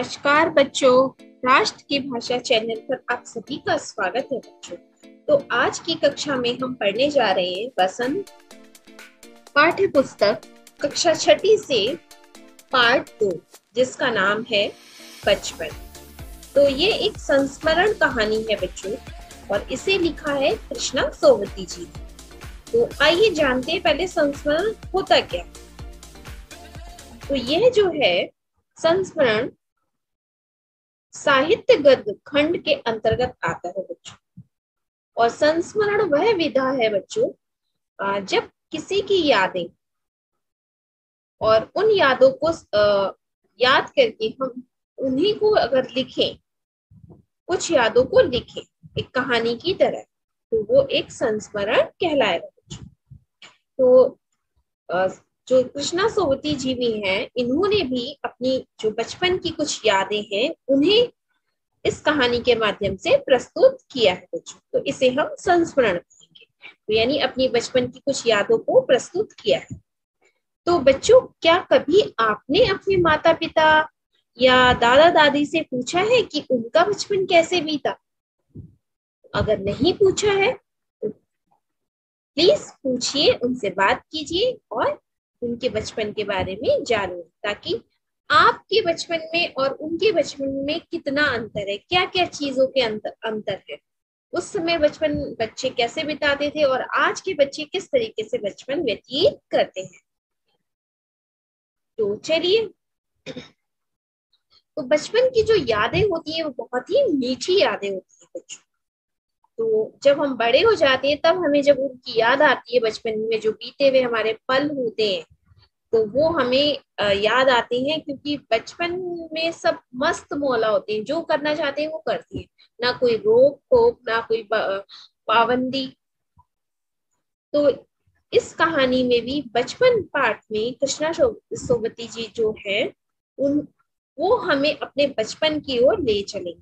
नमस्कार बच्चों, राष्ट्र की भाषा चैनल पर आप सभी का स्वागत है बच्चों। तो आज की कक्षा में हम पढ़ने जा रहे हैं वसंत पाठ्य पुस्तक कक्षा छठी से पार्ट 2, जिसका नाम है बचपन। तो ये एक संस्मरण कहानी है बच्चों, और इसे लिखा है कृष्णा सोवती जी ने। तो आइए जानते हैं पहले संस्मरण होता क्या। तो यह जो है संस्मरण साहित्य गद्य खंड के अंतर्गत आता है बच्चों। और संस्मरण वह विधा है बच्चों जब किसी की यादें और उन यादों को याद करके हम उन्हीं को अगर लिखें, कुछ यादों को लिखें एक कहानी की तरह, तो वो एक संस्मरण कहलाएगा बच्चों। तो जो कृष्णा सोवती जी भी हैं, इन्होंने भी अपनी जो बचपन की कुछ यादें हैं उन्हें इस कहानी के माध्यम से प्रस्तुत किया है बच्चों। तो इसे हम संस्मरण कहेंगे। तो यानी अपनी बचपन की कुछ यादों को प्रस्तुत किया है। तो बच्चों, क्या कभी आपने अपने माता पिता या दादा दादी से पूछा है कि उनका बचपन कैसे बीता? अगर नहीं पूछा है तो प्लीज पूछिए, उनसे बात कीजिए और उनके बचपन के बारे में जानिए, ताकि आपके बचपन में और उनके बचपन में कितना अंतर है, क्या क्या चीजों के अंतर है। उस समय बचपन बच्चे कैसे बिताते थे और आज के बच्चे किस तरीके से बचपन व्यतीत करते हैं। तो चलिए, तो बचपन की जो यादें होती है वो बहुत ही मीठी यादें होती है बच्चों। तो जब हम बड़े हो जाते हैं तब हमें जब उनकी याद आती है, बचपन में जो बीते हुए हमारे पल होते हैं, तो वो हमें याद आते हैं, क्योंकि बचपन में सब मस्त मौला होते हैं, जो करना चाहते हैं वो करते हैं, ना कोई रोक टोक, ना कोई पाबंदी। तो इस कहानी में भी बचपन पाठ में कृष्णा सोवती जी जो है वो हमें अपने बचपन की ओर ले चलेंगे।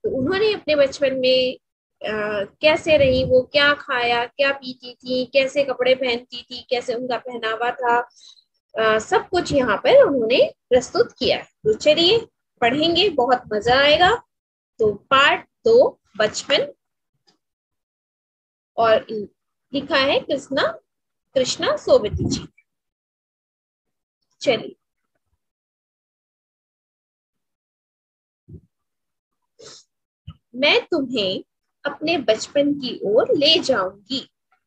तो उन्होंने अपने बचपन में कैसे रही, वो क्या खाया, क्या पीती थी, कैसे कपड़े पहनती थी, कैसे उनका पहनावा था, सब कुछ यहाँ पर उन्होंने प्रस्तुत किया है। तो चलिए पढ़ेंगे, बहुत मजा आएगा। तो पार्ट 2 बचपन, और लिखा है कृष्णा सोवती जी। चलिए, मैं तुम्हें अपने बचपन की ओर ले जाऊंगी।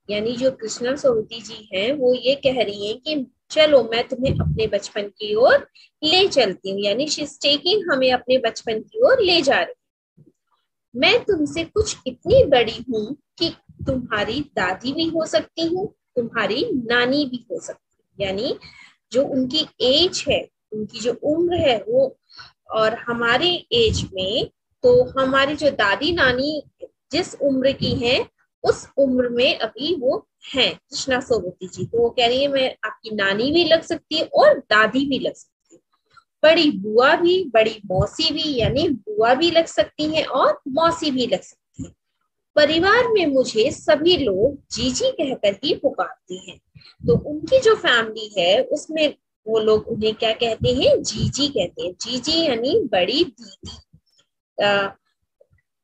यानी जो कृष्णा सोवती जी हैं वो ये कह रही हैं कि चलो मैं तुम्हें अपने बचपन की ओर ले चलती हूँ, यानी शी इज टेकिंग हमें अपने बचपन की ओर ले जा रही। मैं तुमसे कुछ इतनी बड़ी हूँ कि तुम्हारी दादी भी हो सकती हूँ, तुम्हारी नानी भी हो सकती है। यानी जो उनकी एज है, उनकी जो उम्र है वो और हमारे एज में, तो हमारी जो दादी नानी जिस उम्र की है उस उम्र में अभी वो हैं कृष्णा सोवती जी। तो वो कह रही है मैं आपकी नानी भी लग सकती है और दादी भी लग सकती है, बड़ी बुआ भी, बड़ी मौसी भी, यानी बुआ भी लग सकती है और मौसी भी लग सकती है। परिवार में मुझे सभी लोग जीजी कहकर ही पुकारते हैं। तो उनकी जो फैमिली है उसमें वो लोग उन्हें क्या कहते हैं? जीजी कहते हैं। जीजी यानी बड़ी दीदी।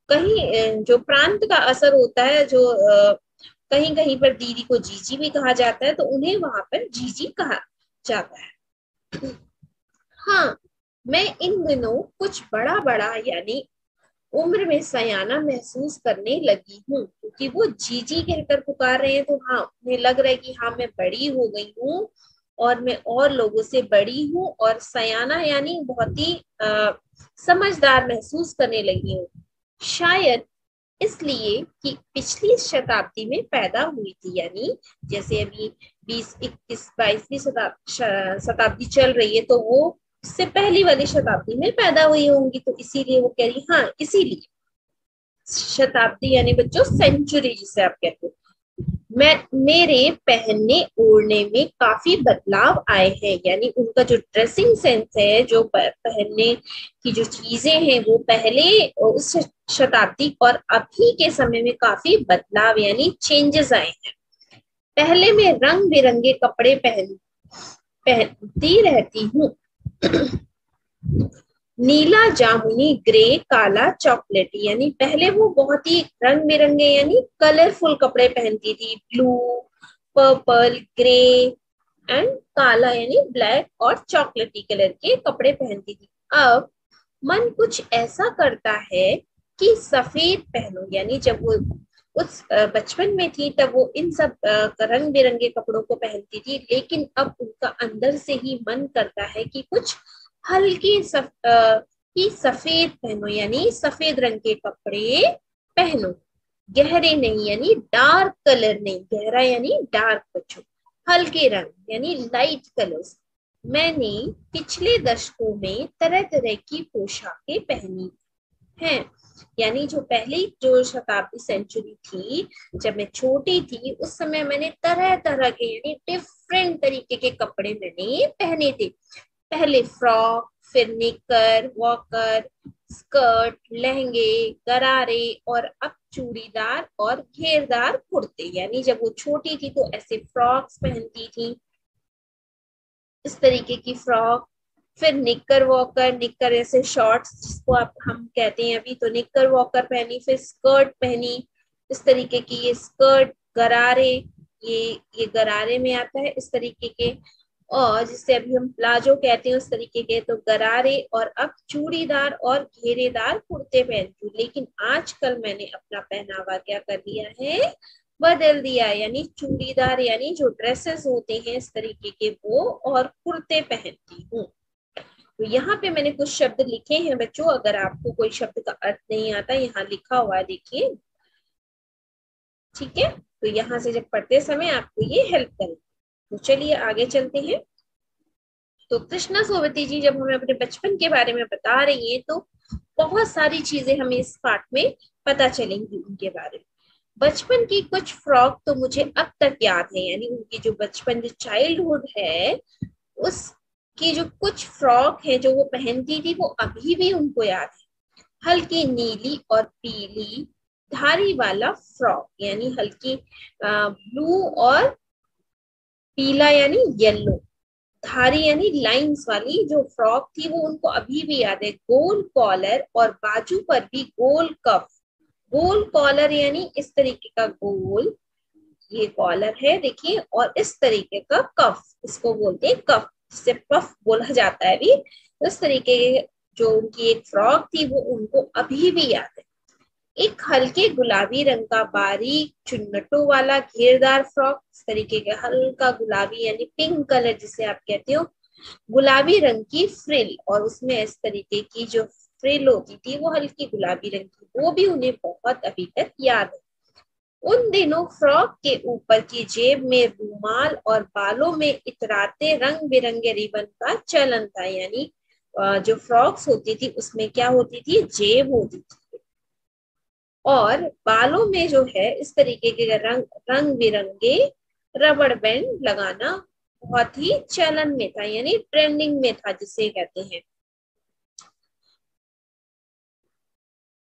कहीं जो प्रांत का असर होता है, जो कहीं कहीं पर दीदी को जीजी भी कहा जाता है, तो उन्हें वहां पर जीजी कहा जाता है। हाँ, मैं इन दिनों कुछ बड़ा बड़ा यानी उम्र में सयाना महसूस करने लगी हूँ, क्योंकि वो जीजी कहकर पुकार रहे हैं। तो हाँ, उन्हें लग रहा है कि हाँ मैं बड़ी हो गई हूँ और मैं और लोगों से बड़ी हूँ, और सयाना यानी बहुत ही समझदार महसूस करने लगी हूँ। शायद इसलिए कि पिछली शताब्दी में पैदा हुई थी, यानी जैसे अभी 20, 21, 22वीं शताब्दी चल रही है, तो वो उससे पहली वाली शताब्दी में पैदा हुई होंगी। तो इसीलिए वो कह रही, हाँ इसीलिए शताब्दी यानी बच्चों सेंचुरी जिसे आप कहते हो। मैं मेरे पहनने ओढ़ने में काफी बदलाव आए हैं, यानी उनका जो ड्रेसिंग सेंस है, जो पहनने की जो चीजें हैं, वो पहले उस शताब्दी और अभी के समय में काफी बदलाव यानी चेंजेस आए हैं। पहले मैं रंग बिरंगे कपड़े पहनती रहती हूँ। नीला, जामुनी, ग्रे, काला, चॉकलेटी। यानी पहले वो बहुत ही रंग बिरंगे यानी कलरफुल कपड़े पहनती थी, ब्लू, पर्पल, ग्रे एंड काला यानी ब्लैक और चॉकलेटी कलर के कपड़े पहनती थी। अब मन कुछ ऐसा करता है कि सफेद पहनो। यानी जब वो उस बचपन में थी तब वो इन सब रंग बिरंगे कपड़ों को पहनती थी, लेकिन अब उनका अंदर से ही मन करता है कि कुछ हल्के कि सफेद पहनो, यानी सफेद रंग के कपड़े पहनो। गहरे नहीं यानी डार्क कलर नहीं, गहरा यानी डार्क बच्चों, हल्के रंग यानी लाइट कलर्स। मैंने पिछले दशकों में तरह तरह की पोशाकें पहनी हैं। यानी जो पहली जो शताब्दी सेंचुरी थी, जब मैं छोटी थी उस समय मैंने तरह तरह के यानी डिफरेंट तरीके के कपड़े मैंने पहने थे। पहले फ्रॉक, फिर निकर, वॉकर, स्कर्ट, लहंगे, गरारे और अब चूड़ीदार और घेरदार कुर्ते। यानी जब वो छोटी थी तो ऐसे फ्रॉक्स पहनती थी, इस तरीके की फ्रॉक। फिर निकर वॉकर, निकर ऐसे शॉर्ट्स जिसको आप हम कहते हैं अभी, तो निकर वॉकर पहनी। फिर स्कर्ट पहनी, इस तरीके की ये स्कर्ट। गरारे, ये गरारे में आता है इस तरीके के, और जिससे अभी हम प्लाजो कहते हैं उस तरीके के, तो गरारे। और अब चूड़ीदार और घेरेदार कुर्ते पहनती हूँ। लेकिन आजकल मैंने अपना पहनावा क्या कर दिया है, बदल दिया है। यानी चूड़ीदार यानी जो ड्रेसेस होते हैं इस तरीके के वो, और कुर्ते पहनती हूँ। तो यहाँ पे मैंने कुछ शब्द लिखे हैं बच्चों, अगर आपको कोई शब्द का अर्थ नहीं आता, यहाँ लिखा हुआ है देखिए, ठीक है। तो यहाँ से जब पढ़ते समय आपको ये हेल्प करें। तो चलिए आगे चलते हैं। तो कृष्णा सोवती जी जब हमें अपने बचपन के बारे में बता रही हैं तो बहुत सारी चीजें हमें इस पाठ में पता चलेंगी उनके बारे में। बचपन की कुछ फ्रॉक तो मुझे अब तक याद है, यानी उनकी जो बचपन जो चाइल्डहुड है उसकी जो कुछ फ्रॉक है जो वो पहनती थी वो अभी भी उनको याद है। हल्की नीली और पीली धारी वाला फ्रॉक, यानी हल्की ब्लू और पीला यानी येलो, धारी यानी लाइंस वाली जो फ्रॉक थी वो उनको अभी भी याद है। गोल कॉलर और बाजू पर भी गोल कफ। गोल कॉलर यानी इस तरीके का गोल, ये कॉलर है देखिए, और इस तरीके का कफ, इसको बोलते हैं कफ, जिसे पफ बोला जाता है भी। इस तरीके जो उनकी एक फ्रॉक थी वो उनको अभी भी याद है। एक हल्के गुलाबी रंग का बारीक चुन्नटों वाला घेरदार फ्रॉक, इस तरीके का हल्का गुलाबी यानी पिंक कलर जिसे आप कहते हो, गुलाबी रंग की फ्रिल, और उसमें इस तरीके की जो फ्रिल होती थी वो हल्की गुलाबी रंग की, वो भी उन्हें बहुत अभी तक याद है। उन दिनों फ्रॉक के ऊपर की जेब में रूमाल और बालों में इतराते रंग बिरंगे रिबन का चलन था। यानी जो फ्रॉक्स होती थी उसमें क्या होती थी, जेब होती थी, और बालों में जो है इस तरीके के रंग बिरंगे रबड़ बैंड लगाना बहुत ही चलन में था, यानी ट्रेंडिंग में था जिसे कहते हैं।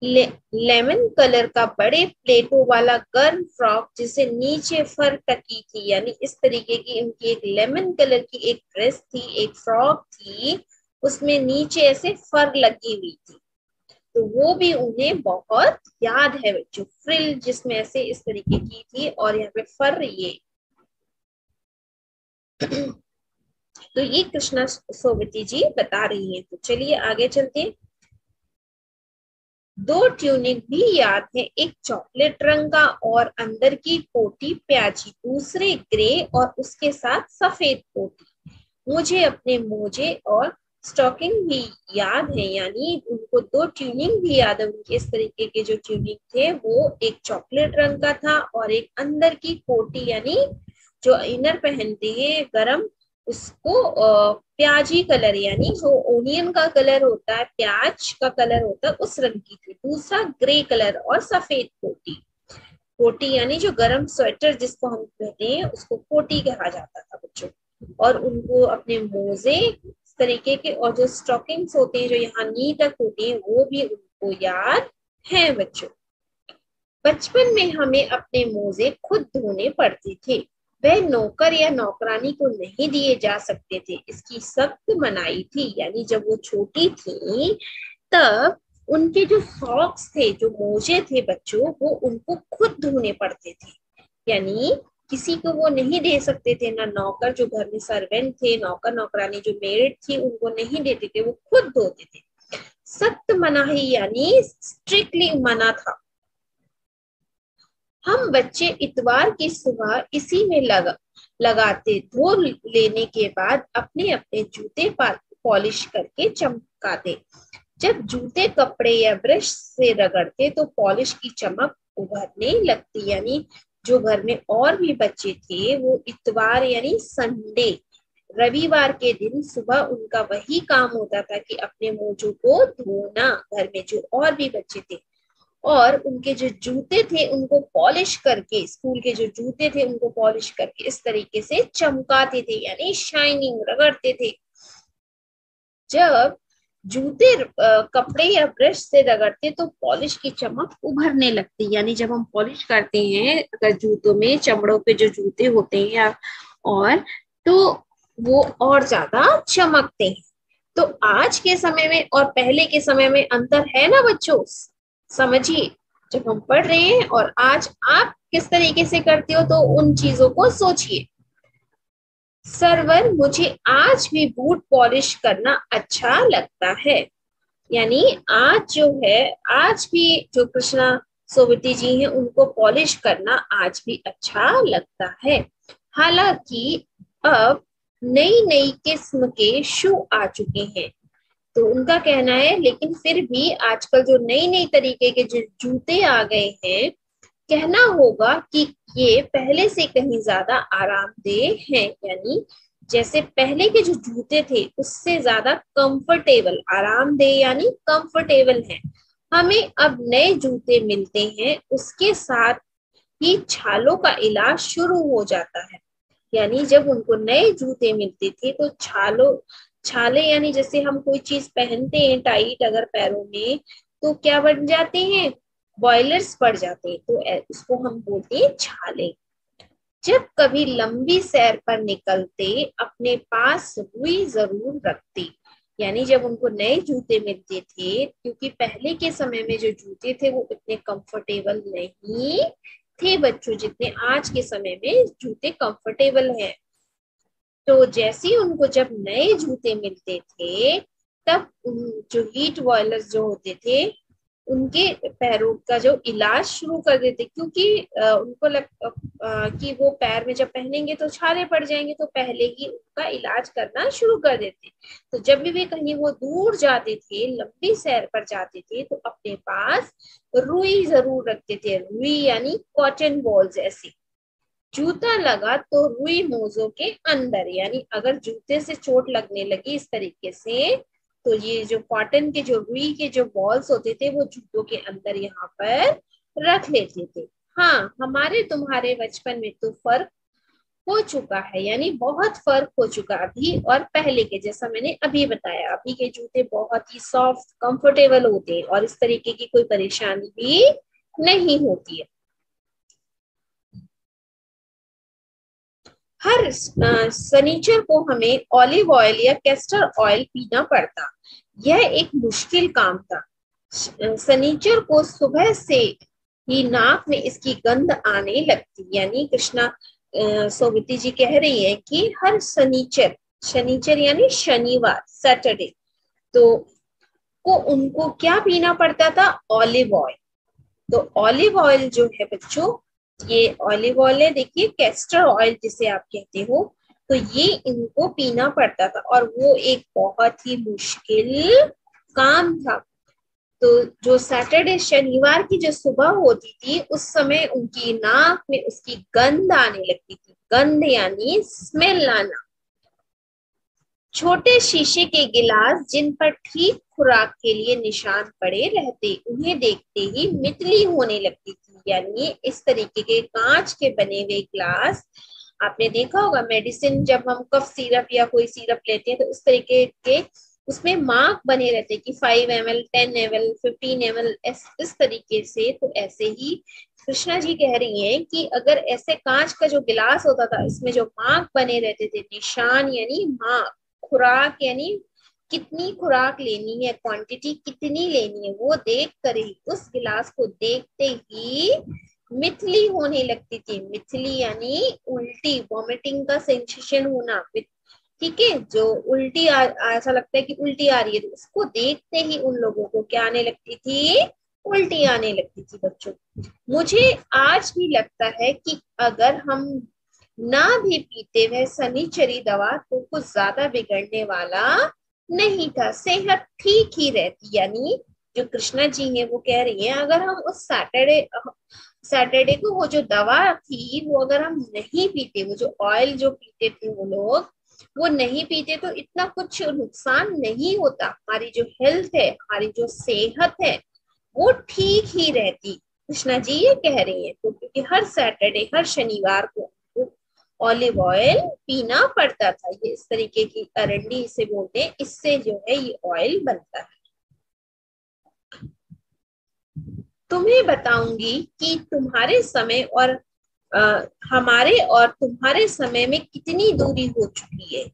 लेमन कलर का बड़े प्लेटों वाला गर्म फ्रॉक जिसे नीचे फर टकी थी, यानी इस तरीके की उनकी एक लेमन कलर की एक ड्रेस थी, एक फ्रॉक थी, उसमें नीचे ऐसे फर लगी हुई थी, तो वो भी उन्हें बहुत याद है बच्चों। फ्रिल जिसमें ऐसे इस तरीके की थी और यहाँ पे फर ये तो ये कृष्णा सोवती जी बता रही हैं। तो चलिए आगे चलते हैं। दो ट्यूनिक भी याद है, एक चॉकलेट रंग का और अंदर की कोटी प्याजी, दूसरे ग्रे और उसके साथ सफेद कोटी। मुझे अपने मोजे और स्टॉकिंग भी याद है, यानी उनको दो ट्यूनिंग भी याद है। उनके इस तरीके के जो ट्यूनिंग थे वो एक चॉकलेट रंग का था और एक अंदर की कोटी यानी जो इनर पहनते हैं गरम, उसको प्याजी कलर यानी जो ओनियन का कलर होता है, प्याज का कलर होता है उस रंग की थी। दूसरा ग्रे कलर और सफेद कोटी। कोटी यानी जो गरम स्वेटर जिसको हम कहते हैं उसको कोटी कहा जाता था बच्चों। और उनको अपने मोजे इस तरीके के और जो स्टॉकिंग्स होते हैं जो यहाँ नी तक होती हैं वो भी उनको याद है बच्चों। बचपन में हमें अपने मोजे खुद धोने पड़ते थे। वह नौकर या नौकरानी को नहीं दिए जा सकते थे, इसकी सख्त मनाही थी। यानी जब वो छोटी थी तब उनके जो सॉक्स थे, जो मोजे थे बच्चों, वो उनको खुद धोने पड़ते थे। यानी किसी को वो नहीं दे सकते थे, ना नौकर, जो घर में सर्वेंट थे, नौकर नौकरानी जो मेड थी, उनको नहीं देते थे, वो खुद धोते थे। सख्त मनाही यानी स्ट्रिक्टली मना था। हम बच्चे इतवार की सुबह इसी में लगाते, धो लेने के बाद अपने अपने जूते पॉलिश करके चमकाते। जब जूते कपड़े या ब्रश से रगड़ते तो पॉलिश की चमक उभरने लगती। यानी जो घर में और भी बच्चे थे, वो इतवार यानी संडे, रविवार के दिन सुबह उनका वही काम होता था कि अपने मोजों को धोना। घर में जो और भी बच्चे थे, और उनके जो जूते थे उनको पॉलिश करके, स्कूल के जो जूते थे उनको पॉलिश करके इस तरीके से चमकाते थे, यानी शाइनिंग, रगड़ते थे। जब जूते कपड़े या ब्रश से रगड़ते तो पॉलिश की चमक उभरने लगती। यानी जब हम पॉलिश करते हैं अगर जूतों में, चमड़ों पे जो जूते होते हैं और, तो वो और ज्यादा चमकते हैं। तो आज के समय में और पहले के समय में अंतर है ना बच्चों, समझिए। जब हम पढ़ रहे हैं और आज आप किस तरीके से करते हो, तो उन चीजों को सोचिए। सरवर, मुझे आज भी बूट पॉलिश करना अच्छा लगता है। यानी आज जो है, आज भी जो कृष्णा सोबती जी हैं उनको पॉलिश करना आज भी अच्छा लगता है। हालांकि अब नई नई किस्म के शू आ चुके हैं, तो उनका कहना है लेकिन फिर भी आजकल जो नई नई तरीके के जो जूते आ गए हैं, कहना होगा कि ये पहले से कहीं ज्यादा आरामदेह हैं। यानी जैसे पहले के जो जूते थे उससे ज्यादा कंफर्टेबल, आरामदेह यानी कंफर्टेबल हैं। हमें अब नए जूते मिलते हैं, उसके साथ ही छालों का इलाज शुरू हो जाता है। यानी जब उनको नए जूते मिलते थे तो छाले यानी जैसे हम कोई चीज पहनते हैं टाइट अगर पैरों में, तो क्या बन जाते हैं, बॉयलर्स पड़ जाते हैं, तो उसको हम बोलते हैं छाले। जब कभी लंबी सैर पर निकलते अपने पास रुई जरूर रखते। यानी जब उनको नए जूते मिलते थे, क्योंकि पहले के समय में जो जूते थे वो इतने कंफर्टेबल नहीं थे बच्चों, जितने आज के समय में जूते कंफर्टेबल हैं। तो जैसे ही उनको जब नए जूते मिलते थे, तब उन जो हीट बॉयलर्स जो होते थे उनके पैरों का जो इलाज शुरू कर देते, क्योंकि उनको कि वो पैर में जब पहनेंगे तो छाले पड़ जाएंगे, तो पहले ही उनका इलाज करना शुरू कर देते। तो जब भी वे कहीं वो दूर जाते थे, लंबी सैर पर जाते थे, तो अपने पास रुई जरूर रखते थे। रुई यानी कॉटन बॉल्स। ऐसे जूता लगा तो रुई मोजों के अंदर, यानी अगर जूते से चोट लगने लगी इस तरीके से, तो ये जो कॉटन के जो रुई के जो बॉल्स होते थे वो जूतों के अंदर यहाँ पर रख लेते थे। हाँ, हमारे तुम्हारे बचपन में तो फर्क हो चुका है, यानी बहुत फर्क हो चुका अभी और पहले के। जैसा मैंने अभी बताया, अभी के जूते बहुत ही सॉफ्ट, कंफर्टेबल होते हैं और इस तरीके की कोई परेशानी भी नहीं होती है। हर सनीचर को हमें ऑलिव ऑयल या कैस्टर ऑयल पीना पड़ता। यह एक मुश्किल काम था। सनीचर को सुबह से ही नाक में इसकी गंध आने लगती। यानी कृष्णा सोबती जी कह रही है कि हर शनिचर, शनिचर यानी शनिवार, सैटरडे, तो को उनको क्या पीना पड़ता था, ऑलिव ऑयल। तो ऑलिव ऑयल जो है बच्चों, ये ऑलिव ऑयल है, देखिए कैस्टर ऑयल जिसे आप कहते हो, तो ये इनको पीना पड़ता था और वो एक बहुत ही मुश्किल काम था। तो जो सैटरडे, शनिवार की जो सुबह होती थी, उस समय उनकी नाक में उसकी गंध आने लगती थी। गंध यानी स्मेल आना। छोटे शीशे के गिलास जिन पर ठीक खुराक के लिए निशान पड़े रहते, उन्हें देखते ही मितली होने लगती थी। यानी इस तरीके के कांच के बने हुए ग्लास, आपने देखा होगा मेडिसिन, जब हम कफ सिरप या कोई सिरप लेते हैं तो उस तरीके के उसमें मार्क बने रहते कि 5 ml, 10 ml, 15 ml, इस तरीके से। तो ऐसे ही कृष्णा जी कह रही हैं कि अगर ऐसे कांच का जो गिलास होता था, इसमें जो मार्क बने रहते थे, निशान यानी मार्क, खुराक यानी कितनी खुराक लेनी है, क्वांटिटी कितनी लेनी है, वो देख कर ही, उस गिलास को देखते ही मिथली होने लगती थी। मिथली यानी उल्टी, वॉमिटिंग का सेंसेशन होना, ठीक है, जो उल्टी ऐसा लगता है कि उल्टी आ रही है, तो उसको देखते ही उन लोगों को क्या आने लगती थी, उल्टी आने लगती थी बच्चों। मुझे आज भी लगता है कि अगर हम ना भी पीते वह शनिचरी दवा तो कुछ ज्यादा बिगड़ने वाला नहीं था, सेहत ठीक ही रहती। यानी जो कृष्णा जी हैं वो कह रही हैं, अगर हम उस सैटरडे को वो जो दवा थी वो अगर हम नहीं पीते, वो जो ऑयल जो पीते थे वो लोग, वो नहीं पीते तो इतना कुछ नुकसान नहीं होता। हमारी जो हेल्थ है, हमारी जो सेहत है, वो ठीक ही रहती। कृष्णा जी ये कह रही है। तो क्योंकि हर सैटरडे, हर शनिवार को ऑलिव ऑयल पीना पड़ता था। ये इस तरीके की अरंडी इसे बोलते हैं, इससे जो है ये ऑयल बनता है। तुम्हें बताऊंगी कि तुम्हारे समय और हमारे और तुम्हारे समय में कितनी दूरी हो चुकी है,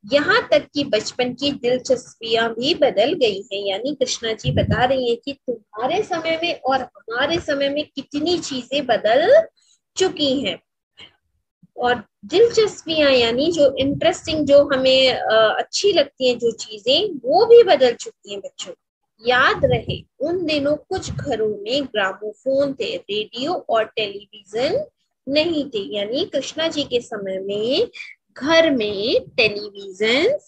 यहाँ तक कि बचपन की दिलचस्पियां भी बदल गई हैं। यानी कृष्णा जी बता रही हैं कि तुम्हारे समय में और हमारे समय में कितनी चीजें बदल चुकी हैं। और दिलचस्पियां यानी जो इंटरेस्टिंग, जो हमें अच्छी लगती हैं जो चीजें, वो भी बदल चुकी हैं बच्चों। याद रहे उन दिनों कुछ घरों में ग्रामोफोन थे, रेडियो और टेलीविजन नहीं थे। यानी कृष्णा जी के समय में घर में टेलीविजन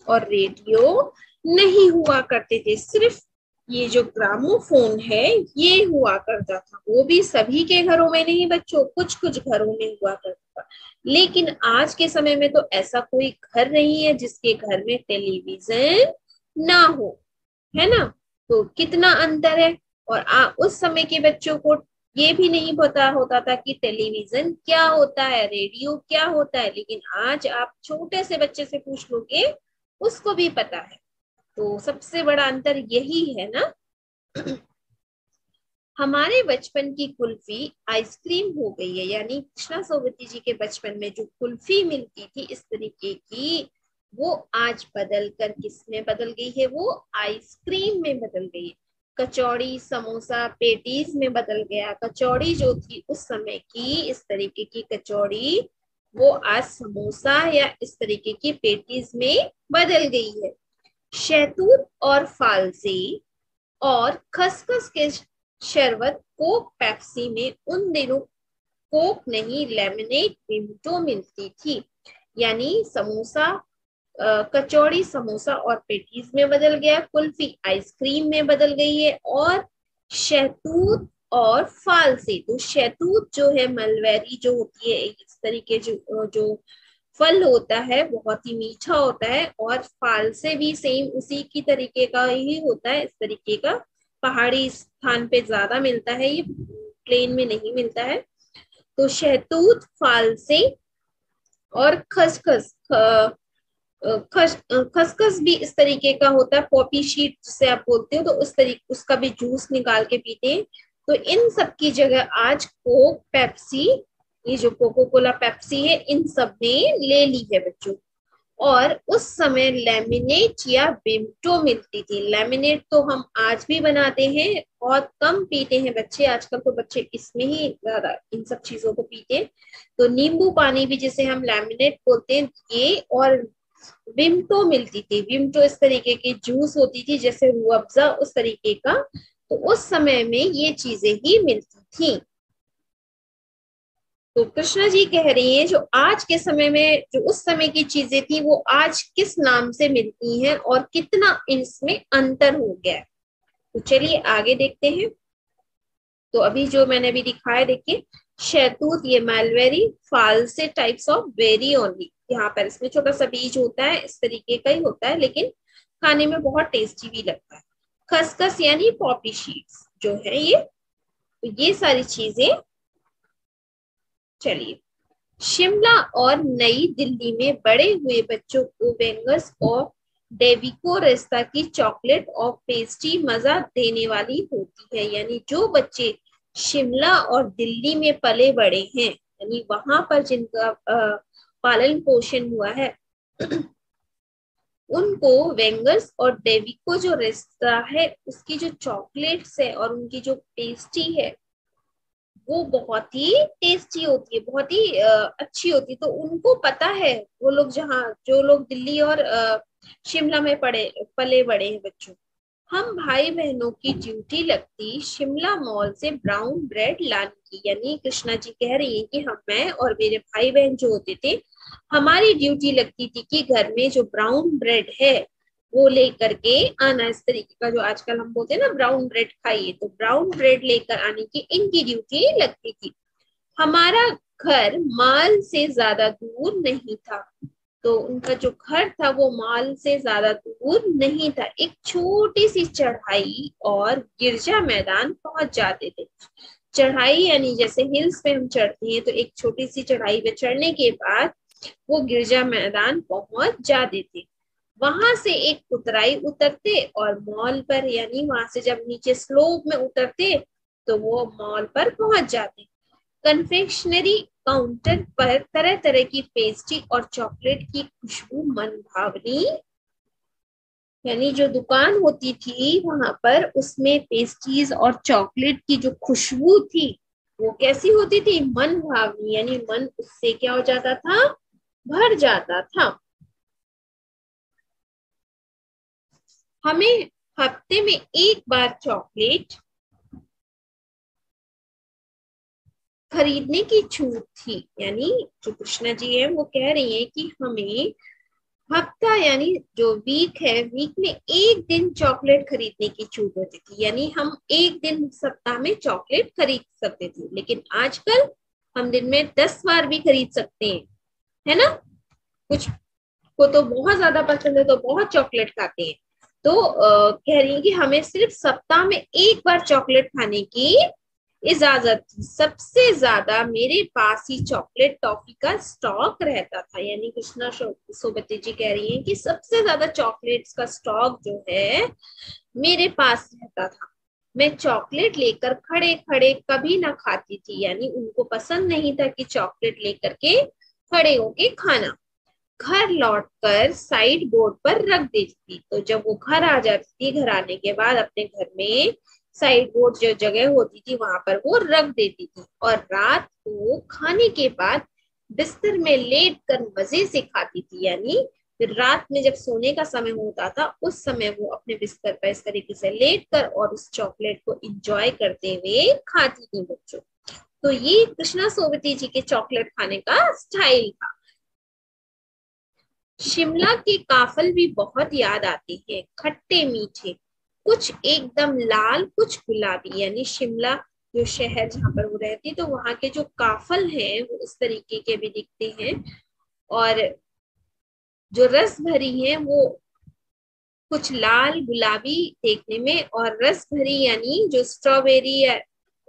और रेडियो नहीं हुआ करते थे, सिर्फ ये जो ग्रामोफोन है ये हुआ करता था। वो भी सभी के घरों में नहीं बच्चों, कुछ कुछ घरों में हुआ करता था। लेकिन आज के समय में तो ऐसा कोई घर नहीं है जिसके घर में टेलीविजन ना हो, है ना। तो कितना अंतर है। और उस समय के बच्चों को ये भी नहीं पता होता था कि टेलीविजन क्या होता है, रेडियो क्या होता है। लेकिन आज आप छोटे से बच्चे से पूछ लोगे, उसको भी पता है। तो सबसे बड़ा अंतर यही है ना। हमारे बचपन की कुल्फी आइसक्रीम हो गई है। यानी कृष्णा सोबती जी के बचपन में जो कुल्फी मिलती थी इस तरीके की, वो आज बदल कर किस में बदल गई है, वो आइसक्रीम में बदल गई है। कचौड़ी, समोसा, पेटीज में बदल गया। कचौड़ी जो थी उस समय की, इस तरीके की कचौड़ी, वो आज समोसा या इस तरीके की पेटीज में बदल गई है। शहतूत और फालसी और खसखस के शरबत कोक पेप्सी में उन दिनों कोक नहीं, लेमनेड विमटो मिलती थी। यानी समोसा, कचौड़ी, समोसा और पेटीज में बदल गया, कुल्फी आइसक्रीम में बदल गई है। और शहतूत और फालसी, तो शहतूत जो है मलबेरी जो होती है, इस तरीके जो फल होता है, बहुत ही मीठा होता है। और फालसे भी सेम उसी की तरीके का ही होता है, इस तरीके का पहाड़ी स्थान पे ज्यादा मिलता है, ये प्लेन में नहीं मिलता है। तो शहतूत, फालसे और खसखस, खसखस भी इस तरीके का होता है, पॉपी शीट जिसे आप बोलते हो, तो उस तरीके उसका भी जूस निकाल के पीते हैं। तो इन सब की जगह आज कोक, पेप्सी, ये जो कोको कोला पेप्सी है, इन सब ने ले ली है बच्चों। और उस समय लेमिनेट या बिमटो मिलती थी। लेमिनेट तो हम आज भी बनाते हैं, बहुत कम पीते हैं बच्चे, आजकल तो बच्चे इसमें ही ज्यादा इन सब चीजों को पीते हैं। तो नींबू पानी भी जिसे हम लेमिनेट बोलते हैं, ये और विमटो मिलती थी। विमटो इस तरीके की जूस होती थी, जैसे रूह अफ़ज़ा उस तरीके का। तो उस समय में ये चीजें ही मिलती थी। तो कृष्णा जी कह रही हैं जो आज के समय में जो उस समय की चीजें थी वो आज किस नाम से मिलती हैं और कितना इसमें अंतर हो गया है। तो चलिए आगे देखते हैं। तो अभी जो मैंने अभी दिखाया देखिए, शहतूत ये मलबेरी, फालसे टाइप्स ऑफ बेरी ओनली। यहाँ पर इसमें छोटा सा बीज होता है, इस तरीके का ही होता है, लेकिन खाने में बहुत टेस्टी भी लगता है। खसखस यानी पॉपी सीड्स जो है ये। तो ये सारी चीजें, चलिए। शिमला और नई दिल्ली में बड़े हुए बच्चों को बैंगल्स और डेविको रेस्ता की चॉकलेट और पेस्ट्री मजा देने वाली होती है। यानी जो बच्चे शिमला और दिल्ली में पले बड़े हैं, यानी वहां पर जिनका पालन पोषण हुआ है, उनको वेंगर्स और डेविको जो रेस्ता है उसकी जो चॉकलेट्स है और उनकी जो पेस्ट्री है वो बहुत ही टेस्टी होती है, बहुत ही अच्छी होती है। तो उनको पता है, वो लोग जहाँ, जो लोग दिल्ली और शिमला में पले बड़े हैं बच्चों, हम भाई बहनों की ड्यूटी लगती शिमला मॉल से ब्राउन ब्रेड लाने की। यानी कृष्णा जी कह रही है कि हम, मैं और मेरे भाई बहन जो होते थे, हमारी ड्यूटी लगती थी कि घर में जो ब्राउन ब्रेड है वो लेकर के आना। इस तरीके का जो आजकल हम बोलते हैं ना ब्राउन ब्रेड खाइए, तो ब्राउन ब्रेड लेकर आने की इनकी ड्यूटी लगती थी। हमारा घर माल से ज्यादा दूर नहीं था। तो उनका जो घर था वो माल से ज्यादा दूर नहीं था, एक छोटी सी चढ़ाई और गिरजा मैदान पहुंच जाते थे। चढ़ाई यानी जैसे हिल्स पे हम चढ़ते हैं, तो एक छोटी सी चढ़ाई पे चढ़ने के बाद वो गिरजा मैदान पहुंच जाते थे। वहां से एक उतराई उतरते और मॉल पर, यानी वहां से जब नीचे स्लोप में उतरते तो वो मॉल पर पहुंच जाते। कन्फेक्शनरी काउंटर पर तरह तरह की पेस्ट्री और चॉकलेट की खुशबू मन भावनी, यानी जो दुकान होती थी वहां पर उसमें पेस्ट्रीज और चॉकलेट की जो खुशबू थी वो कैसी होती थी, मन भावनी, यानी मन उससे क्या हो जाता था, भर जाता था। हमें हफ्ते में एक बार चॉकलेट खरीदने की छूट थी। यानी जो कृष्णा जी है वो कह रही है कि हमें हफ्ता, यानी जो वीक है, वीक में एक दिन चॉकलेट खरीदने की छूट होती थी। यानी हम एक दिन सप्ताह में चॉकलेट खरीद सकते थे, लेकिन आजकल हम दिन में 10 बार भी खरीद सकते हैं, है ना। कुछ को तो बहुत ज्यादा पसंद है तो बहुत चॉकलेट खाते हैं। तो कह रही है कि हमें सिर्फ सप्ताह में एक बार चॉकलेट खाने की इजाजत थी। सबसे ज्यादा मेरे पास ही चॉकलेट टॉफी का स्टॉक रहता था। यानी कृष्णा सोबती जी कह रही हैं कि सबसे ज्यादा चॉकलेट्स का स्टॉक जो है मेरे पास रहता था। मैं चॉकलेट लेकर खड़े खड़े कभी ना खाती थी। यानी उनको पसंद नहीं था कि चॉकलेट लेकर के खड़े होके खाना। घर लौटकर साइड बोर्ड पर रख देती थी। तो जब वो घर आ जाती थी, घर आने के बाद अपने घर में साइड बोर्ड जो जगह होती थी वहां पर वो रख देती थी, और रात को खाने के बाद बिस्तर में लेट कर मजे से खाती थी। यानी फिर रात में जब सोने का समय होता था उस समय वो अपने बिस्तर पर इस तरीके से लेट कर और उस चॉकलेट को इंजॉय करते हुए खाती थी बच्चों। तो ये कृष्णा सोबती जी के चॉकलेट खाने का स्टाइल था। शिमला के काफल भी बहुत याद आते हैं, खट्टे मीठे, कुछ एकदम लाल कुछ गुलाबी। यानी शिमला जो शहर जहाँ पर वो रहती, तो वहां के जो काफल हैं वो इस तरीके के भी दिखते हैं, और जो रस भरी है वो कुछ लाल गुलाबी देखने में, और रस भरी यानी जो स्ट्रॉबेरी या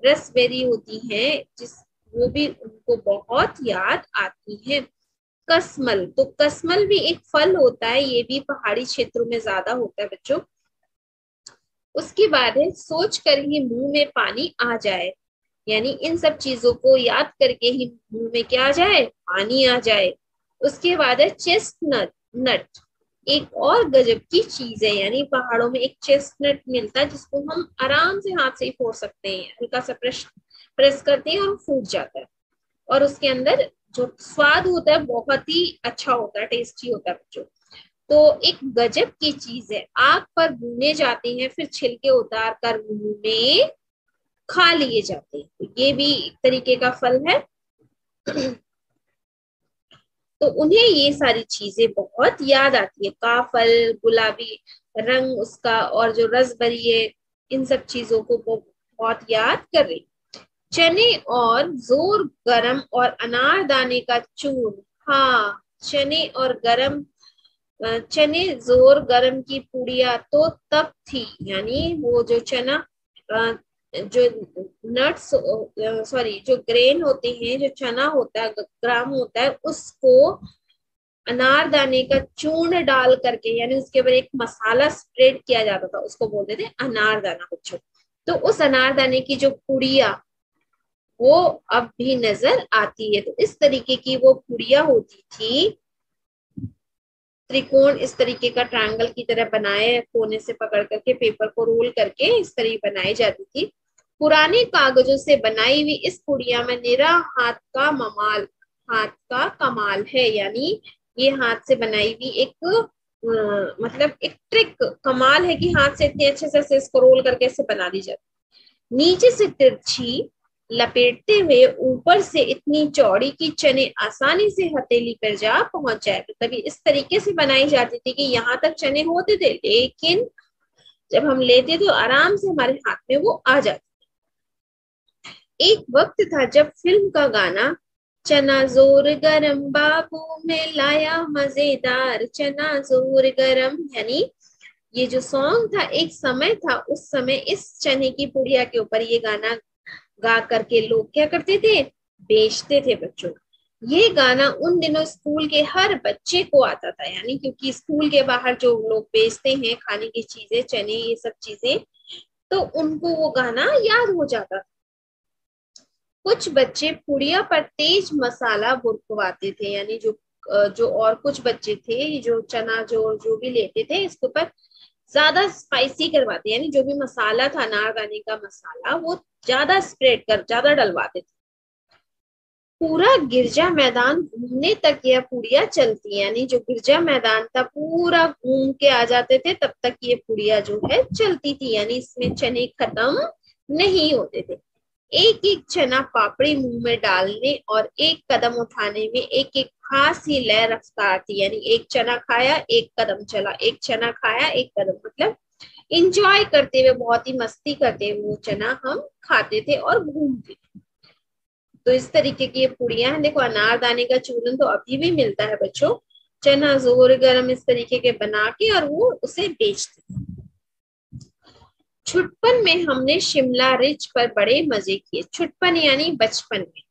रसबेरी होती है जिस, वो भी उनको बहुत याद आती है। कसमल, तो कसमल भी एक फल होता है, ये भी पहाड़ी क्षेत्रों में ज्यादा होता है बच्चों। उसके बाद है सोच कर ही मुंह में पानी आ जाए। यानी इन सब चीजों को याद करके ही मुंह में क्या आ जाए, पानी आ जाए। उसके बाद है चेस्टनट, नट एक और गजब की चीज है। यानी पहाड़ों में एक चेस्टनट मिलता है जिसको हम आराम से हाथ से ही फोड़ सकते हैं, हल्का सा प्रेस प्रेस करते हैं और फूट जाता है, और उसके अंदर जो स्वाद होता है बहुत ही अच्छा होता है, टेस्टी होता है बच्चों। तो एक गजब की चीज है, आग पर भूने जाते हैं फिर छिलके उतार कर मुंह में खा लिए जाते हैं। तो ये भी एक तरीके का फल है। तो उन्हें ये सारी चीजें बहुत याद आती है, काफल, गुलाबी रंग उसका, और जो रसभरी है, इन सब चीजों को वो बहुत याद कर रही। चने और जोर गरम और अनारदाने का चूर्ण, हाँ चने और गरम, चने जोर गरम की पुड़िया तो तब थी। यानी वो जो चना, जो नट्स, सॉरी जो ग्रेन होते हैं, जो चना होता है, ग्राम होता है, उसको अनारदाने का चूर्ण डाल करके, यानी उसके ऊपर एक मसाला स्प्रेड किया जाता था, उसको बोलते थे अनारदाना बच्चों। तो उस अनारदाने की जो पुड़िया वो अब भी नजर आती है। तो इस तरीके की वो पुड़िया होती थी, त्रिकोण इस तरीके का ट्रायंगल की तरह बनाए, कोने से पकड़ करके पेपर को रोल करके इस तरह बनाई जाती थी। पुराने कागजों से बनाई हुई इस पुड़िया में निरा हाथ का कमाल है, यानी ये हाथ से बनाई हुई एक मतलब एक ट्रिक कमाल है कि हाथ से इतने अच्छे से इसको रोल करके ऐसे बना दी जाती। नीचे से तिरछी लपेटते हुए ऊपर से इतनी चौड़ी कि चने आसानी से हथेली पर जा पहुंच जाए। मतलब इस तरीके से बनाई जाती थी कि यहाँ तक चने होते थे, लेकिन जब हम लेते तो आराम से हमारे हाथ में वो आ जाते। एक वक्त था जब फिल्म का गाना चना जोर गरम बाबू में लाया मजेदार चना जोर गरम, यानी ये जो सॉन्ग था, एक समय था उस समय इस चने की पुड़िया के ऊपर ये गाना गा करके लोग क्या करते थे, बेचते थे बच्चों। ये गाना उन दिनों स्कूल के हर बच्चे को आता था, यानी क्योंकि स्कूल के बाहर जो लोग बेचते हैं खाने की चीजें, चने ये सब चीजें, तो उनको वो गाना याद हो जाता था। कुछ बच्चे पुड़िया पर तेज मसाला बुरकवाते थे, यानी जो और कुछ बच्चे थे जो चना जो भी लेते थे इसके ऊपर ज्यादा स्पाइसी करवाते, यानी जो भी मसाला था अनारदाने का मसाला वो ज्यादा स्प्रेड कर ज्यादा डलवाते थे। पूरा गिरजा मैदान घूमने तक यह पुड़िया चलती, यानी जो गिरजा मैदान था पूरा घूम के आ जाते थे तब तक ये पुड़िया जो है चलती थी, यानी इसमें चने खत्म नहीं होते थे। एक एक चना पापड़ी मुंह में डालने और एक कदम उठाने में एक एक खास ही लय रफ्तार थी, यानी एक चना खाया एक कदम चला, एक चना खाया एक कदम, मतलब इंजॉय करते हुए बहुत ही मस्ती करते हुए वो चना हम खाते थे और घूमते थे। तो इस तरीके की ये पुड़िया है। देखो अनारदाने का चूरन तो अभी भी मिलता है बच्चों, चना जोर गरम इस तरीके के बना के और वो उसे बेचते थे। छुटपन में हमने शिमला रिज पर बड़े मजे किए। छुटपन यानी बचपन में।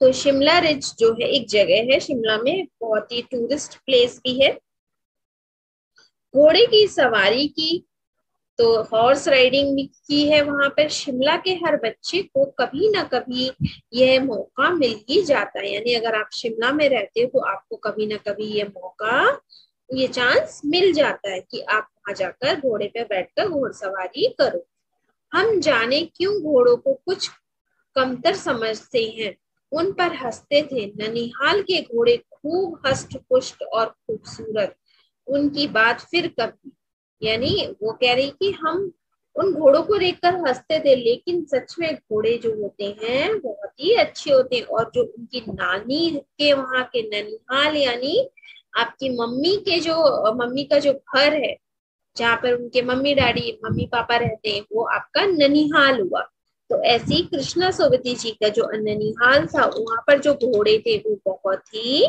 तो शिमला रिज जो है एक जगह है शिमला में, बहुत ही टूरिस्ट प्लेस भी है। घोड़े की सवारी की, तो हॉर्स राइडिंग भी की है वहां पर। शिमला के हर बच्चे को कभी ना कभी यह मौका मिल ही जाता है, यानी अगर आप शिमला में रहते हो तो आपको कभी ना कभी ये मौका, ये चांस मिल जाता है कि आप वहां जाकर घोड़े पे बैठकर घोड़सवारी करो। हम जाने क्यों घोड़ों को कुछ कमतर समझते हैं, उन पर हंसते थे। ननिहाल के घोड़े खूब हष्ट पुष्ट और खूबसूरत, उनकी बात फिर कभी, यानी वो कह रही कि हम उन घोड़ों को देखकर हंसते थे, लेकिन सच में घोड़े जो होते हैं बहुत ही अच्छे होते हैं। और जो उनकी नानी के वहां के ननिहाल, यानी आपकी मम्मी का जो घर है जहाँ पर उनके मम्मी डैडी मम्मी पापा रहते हैं, वो आपका ननिहाल हुआ। तो ऐसे ही कृष्णा सोबती जी का जो ननिहाल था वहां पर जो घोड़े थे वो बहुत ही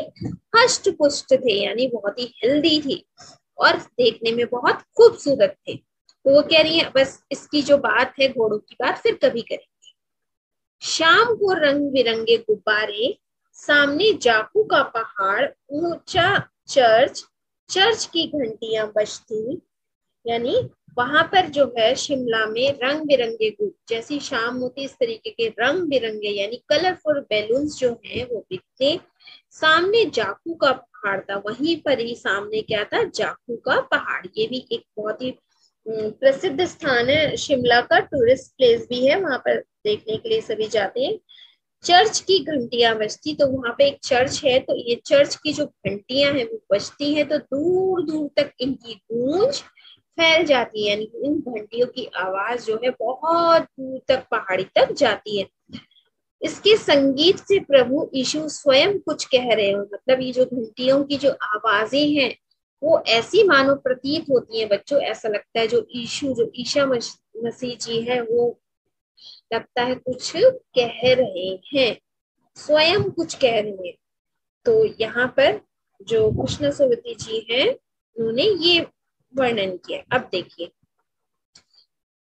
हष्ट पुष्ट थे, यानी बहुत ही हेल्दी थी और देखने में बहुत खूबसूरत थे। तो वो कह रही है बस इसकी जो बात है घोड़ों की बात फिर कभी करेंगे। शाम को रंग बिरंगे गुब्बारे, सामने जाकू का पहाड़, ऊंचा चर्च, चर्च की घंटियां बजती, यानी वहां पर जो है शिमला में रंग बिरंगे जैसी शाम होती इस तरीके के रंग बिरंगे यानी कलरफुल बैलून्स जो हैं वो बिकते। सामने जाकू का पहाड़ था, वहीं पर ही सामने क्या था, जाकू का पहाड़। ये भी एक बहुत ही प्रसिद्ध स्थान है, शिमला का टूरिस्ट प्लेस भी है, वहां पर देखने के लिए सभी जाते हैं। चर्च की घंटियां बजती, तो वहां पे एक चर्च है, तो ये चर्च की जो घंटियां हैं वो बजती हैं तो दूर दूर तक इनकी गूंज फैल जाती है, यानी इन घंटियों की आवाज जो है बहुत दूर तक पहाड़ी तक जाती है। इसके संगीत से प्रभु यीशु स्वयं कुछ कह रहे हो, मतलब ये जो घंटियों की जो आवाजें हैं वो ऐसी मानो प्रतीत होती है बच्चों, ऐसा लगता है जो ईशा मसीह जी है वो लगता है कुछ कह रहे हैं, स्वयं कुछ कह रहे हैं। तो यहाँ पर जो कृष्ण सोवती जी हैं उन्होंने ये वर्णन किया। अब देखिए,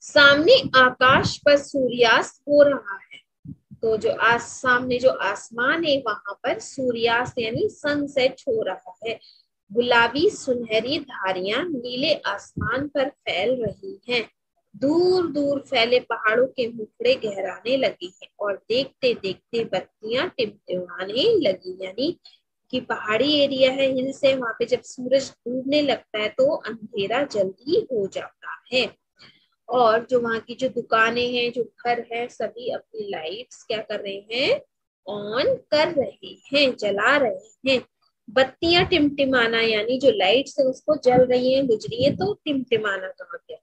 सामने आकाश पर सूर्यास्त हो रहा है, तो जो सामने जो आसमान है वहां पर सूर्यास्त यानी सनसेट हो रहा है। गुलाबी सुनहरी धारियां नीले आसमान पर फैल रही हैं। दूर दूर फैले पहाड़ों के मुखड़े गहराने लगे हैं और देखते देखते बत्तियां टिमटिमाने लगी। यानी कि पहाड़ी एरिया है, हिल्स है, वहां पे जब सूरज डूबने लगता है तो अंधेरा जल्दी हो जाता है। और जो वहां की जो दुकानें हैं, जो घर है, सभी अपनी लाइट्स क्या कर रहे हैं, ऑन कर रहे हैं, जला रहे हैं। बत्तियां टिमटिमाना यानी जो लाइट्स है उसको जल रही हैं, बुझ रही है, तो टिमटिमाना कहा गया।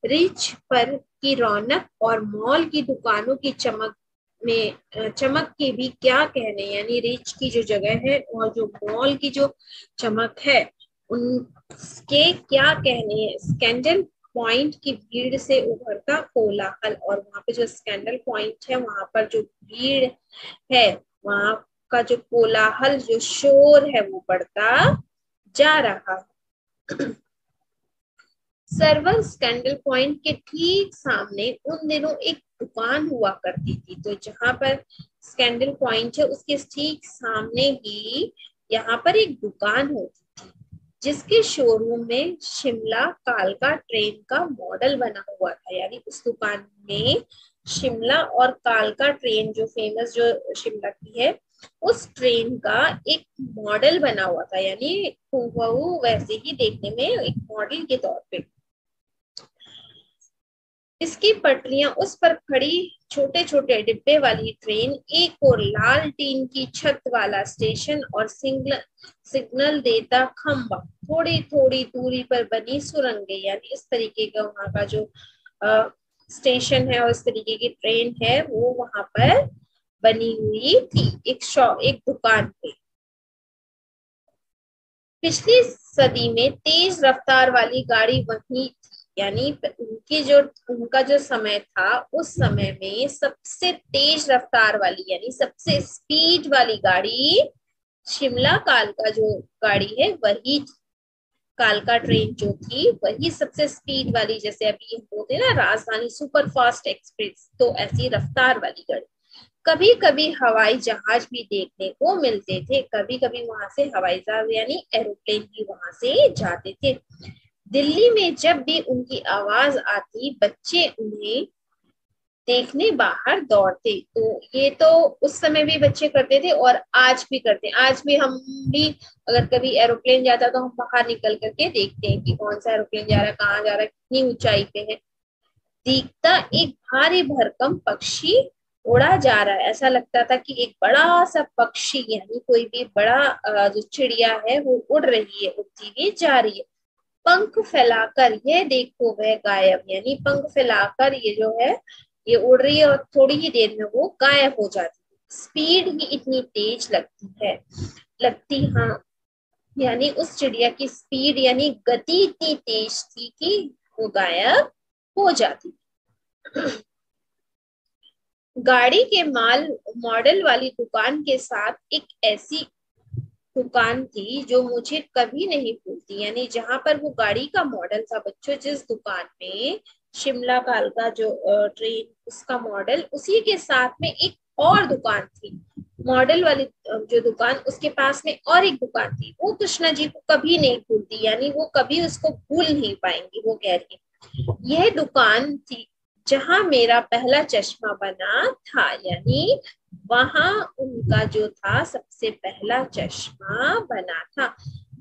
रिच पर की रौनक और मॉल की दुकानों की चमक में चमक के भी क्या कहने, यानी रिच की जो जगह है और जो मॉल की जो चमक है उनके क्या कहने हैं। स्कैंडल पॉइंट की भीड़ से उभरता कोलाहल, और वहां पे जो स्कैंडल पॉइंट है वहां पर जो भीड़ है, वहां का जो कोलाहल, जो शोर है, वो बढ़ता जा रहा है। सर्वर स्कैंडल पॉइंट के ठीक सामने उन दिनों एक दुकान हुआ करती थी। तो जहां पर स्कैंडल पॉइंट है उसके ठीक सामने ही यहाँ पर एक दुकान होती थी, जिसके शोरूम में शिमला कालका ट्रेन का मॉडल बना हुआ था। यानी उस दुकान में शिमला और कालका ट्रेन, जो फेमस जो शिमला की है, उस ट्रेन का एक मॉडल बना हुआ था। यानी हूबहू वैसे ही देखने में एक मॉडल के तौर पे। इसकी पटरियां, उस पर खड़ी छोटे छोटे डिब्बे वाली ट्रेन, एक और लाल टीन की छत वाला स्टेशन और सिग्नल देता खंबा, थोड़ी थोड़ी दूरी पर बनी सुरंगें। यानी इस तरीके का वहां का जो स्टेशन है और इस तरीके की ट्रेन है वो वहां पर बनी हुई थी एक दुकान पे। पिछली सदी में तेज रफ्तार वाली गाड़ी वही थी। यानी उनका जो समय था, उस समय में सबसे तेज रफ्तार वाली यानी सबसे स्पीड वाली गाड़ी शिमला कालका जो गाड़ी है वही थी। कालका ट्रेन जो थी वही सबसे स्पीड वाली, जैसे अभी होते हैं ना राजधानी सुपर फास्ट एक्सप्रेस, तो ऐसी रफ्तार वाली गाड़ी। कभी कभी हवाई जहाज भी देखने को मिलते थे, कभी कभी वहां से हवाई जहाज यानी एरोप्लेन भी वहां से जाते थे। दिल्ली में जब भी उनकी आवाज आती, बच्चे उन्हें देखने बाहर दौड़ते। तो ये तो उस समय भी बच्चे करते थे और आज भी करते हैं। आज भी हम भी अगर कभी एरोप्लेन जाता तो हम बाहर निकल करके देखते हैं कि कौन सा एरोप्लेन जा रहा है, कहाँ जा रहा है, कितनी ऊंचाई पे है। दिखता एक भारी भरकम पक्षी उड़ा जा रहा है, ऐसा लगता था कि एक बड़ा सा पक्षी यानी कोई भी बड़ा जो चिड़िया है वो उड़ रही है, उड़ती हुई जा रही है। पंख फैलाकर ये देखो वह गायब, यानी पंख फैलाकर ये जो है ये उड़ रही है और थोड़ी ही देर में वो गायब हो जाती है। स्पीड ही इतनी तेज लगती हाँ, यानी उस चिड़िया की स्पीड यानी गति इतनी तेज थी कि वो गायब हो जाती। गाड़ी के मॉडल वाली दुकान के साथ एक ऐसी दुकान थी जो मुझे कभी नहीं भूलती। यानी जहां पर वो गाड़ी का मॉडल था बच्चों, जिस दुकान में शिमला कालका जो ट्रेन उसका मॉडल, उसी के साथ में एक और दुकान थी मॉडल वाली जो दुकान, उसके पास में और एक दुकान थी। वो कृष्णा जी को कभी नहीं भूलती, यानी वो कभी उसको भूल नहीं पाएंगी। वो कह रही है यह दुकान थी जहां मेरा पहला चश्मा बना था। यानी वहां उनका जो था सबसे पहला चश्मा बना था।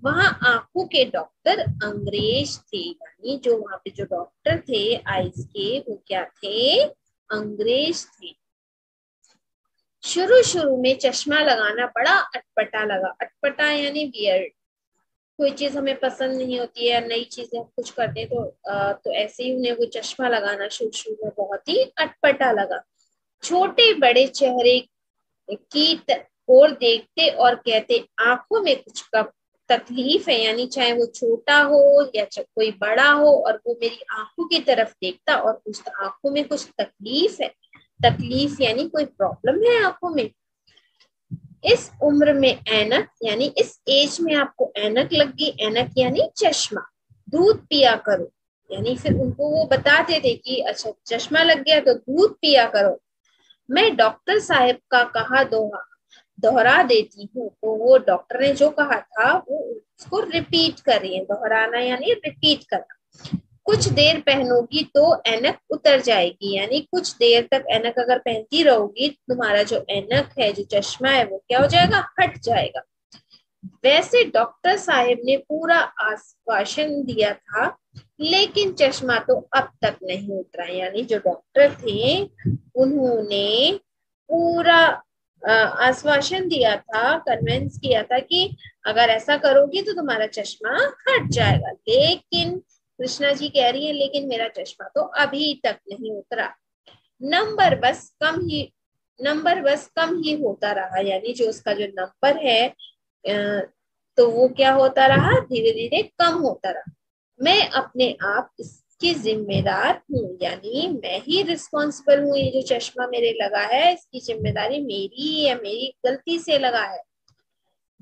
वहां आंखों के डॉक्टर अंग्रेज थे, यानी जो वहां पे जो डॉक्टर थे आईज के वो क्या थे, अंग्रेज थे। शुरू शुरू में चश्मा लगाना बड़ा अटपटा लगा। अटपटा यानी वियर्ड, कोई चीज हमें पसंद नहीं होती है, नई चीजें हम कुछ करते हैं तो ऐसे ही उन्हें वो चश्मा लगाना शुरू शुरू में बहुत ही अटपटा लगा। छोटे बड़े चेहरे की ओर देखते और कहते आंखों में कुछ तकलीफ है, यानी चाहे वो छोटा हो या कोई बड़ा हो, और वो मेरी आंखों की तरफ देखता और उस आंखों में कुछ तकलीफ है। तकलीफ यानी कोई प्रॉब्लम है आंखों में। इस उम्र में ऐनक यानी इस एज में आपको ऐनक लग गई, ऐनक यानी चश्मा, दूध पिया करो। यानी फिर उनको वो बताते थे कि अच्छा चश्मा लग गया तो दूध पिया करो। मैं डॉक्टर साहब का कहा दोहरा देती हूँ। तो वो डॉक्टर ने जो कहा था वो उसको रिपीट कर रही है। दोहराना यानी रिपीट करना। कुछ देर पहनोगी तो ऐनक उतर जाएगी, यानी कुछ देर तक ऐनक अगर पहनती रहोगी तुम्हारा जो ऐनक है, जो चश्मा है, वो क्या हो जाएगा, हट जाएगा। वैसे डॉक्टर साहब ने पूरा आश्वासन दिया था, लेकिन चश्मा तो अब तक नहीं उतरा। यानी जो डॉक्टर थे उन्होंने पूरा आश्वासन दिया था, कन्विंस किया था कि अगर ऐसा करोगी तो तुम्हारा चश्मा हट जाएगा, लेकिन कृष्णा जी कह रही है लेकिन मेरा चश्मा तो अभी तक नहीं उतरा। नंबर बस कम ही नंबर बस कम ही होता रहा, यानी जो उसका जो नंबर है तो वो क्या होता रहा, धीरे धीरे कम होता रहा। मैं अपने आप इसकी जिम्मेदार हूँ, यानी मैं ही रिस्पॉन्सिबल हूँ। ये जो चश्मा मेरे लगा है इसकी जिम्मेदारी मेरी है, मेरी गलती से लगा है।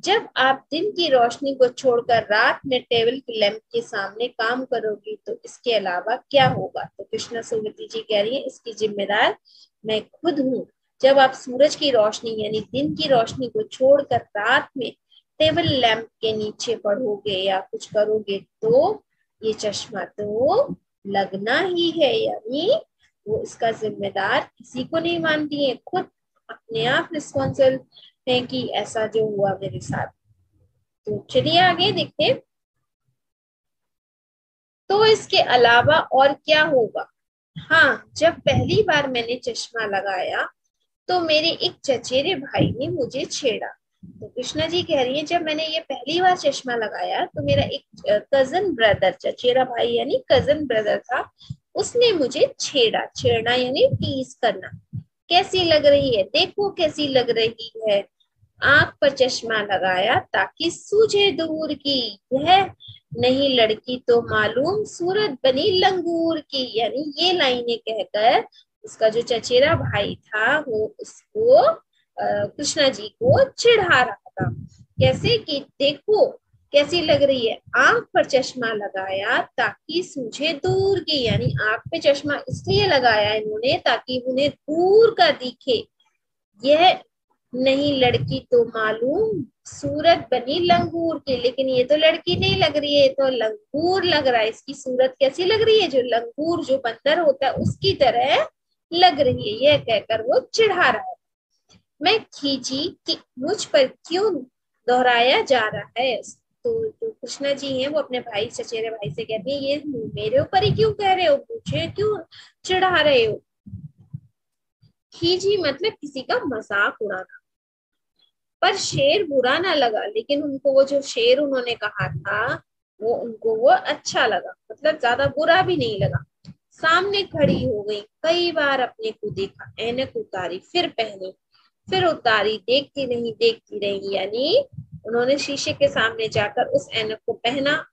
जब आप दिन की रोशनी को छोड़कर रात में टेबल की लैंप के सामने काम करोगी तो इसके अलावा क्या होगा। तो कृष्णा सुमति जी कह रही है इसकी जिम्मेदार मैं खुद हूँ। जब आप सूरज की रोशनी यानी दिन की रोशनी को छोड़कर रात में टेबल लैंप के नीचे पढ़ोगे या कुछ करोगे तो ये चश्मा तो लगना ही है, यानी वो इसका जिम्मेदार किसी को नहीं मानती है, खुद अपने आप रिस्पॉन्सिबल है कि ऐसा जो हुआ मेरे साथ। तो चलिए आगे देखते हैं। तो इसके अलावा और क्या होगा। हाँ, जब पहली बार मैंने चश्मा लगाया तो मेरे एक चचेरे भाई ने मुझे छेड़ा। तो कृष्णा जी कह रही है जब मैंने ये पहली बार चश्मा लगाया तो मेरा एक कजन ब्रदर, चचेरा भाई यानी कजन ब्रदर था, उसने मुझे छेड़ा। छेड़ना यानी टीज करना। कैसी लग रही है, देखो कैसी लग रही है, आंख पर चश्मा लगाया ताकि सूझे दूर की, यह नहीं लड़की तो मालूम सूरत बनी लंगूर की। यानी ये लाइनें कहकर उसका जो चचेरा भाई था वो उसको कृष्णा जी को चिढ़ा रहा था। कैसे कि देखो कैसी लग रही है, आंख पर चश्मा लगाया ताकि सूझे दूर की, यानी आंख पे चश्मा इसलिए लगाया इन्होंने ताकि उन्हें दूर का दिखे। यह नहीं लड़की तो मालूम सूरत बनी लंगूर की, लेकिन ये तो लड़की नहीं लग रही है, ये तो लंगूर लग रहा है। इसकी सूरत कैसी लग रही है, जो लंगूर जो बंदर होता है उसकी तरह लग रही है। यह कहकर वो चिढ़ा रहा है। मैं खींची कि मुझ पर क्यों दोहराया जा रहा है। तो जो कृष्णा जी हैं वो अपने भाई, चचेरे भाई से कहती है ये मेरे ऊपर ही क्यों कह रहे हो, मुझे क्यों चिढ़ा रहे हो। खींची मतलब किसी का मजाक उड़ाना। पर शेर बुरा ना लगा, लेकिन उनको वो जो शेर उन्होंने कहा था वो उनको वो अच्छा लगा, मतलब ज्यादा बुरा भी नहीं लगा। सामने खड़ी हो गई, कई बार अपने को देखा, ऐनक उतारी, फिर पहनी, फिर उतारी, देखती रही, यानी उन्होंने शीशे के सामने जाकर उस ऐनक को पहना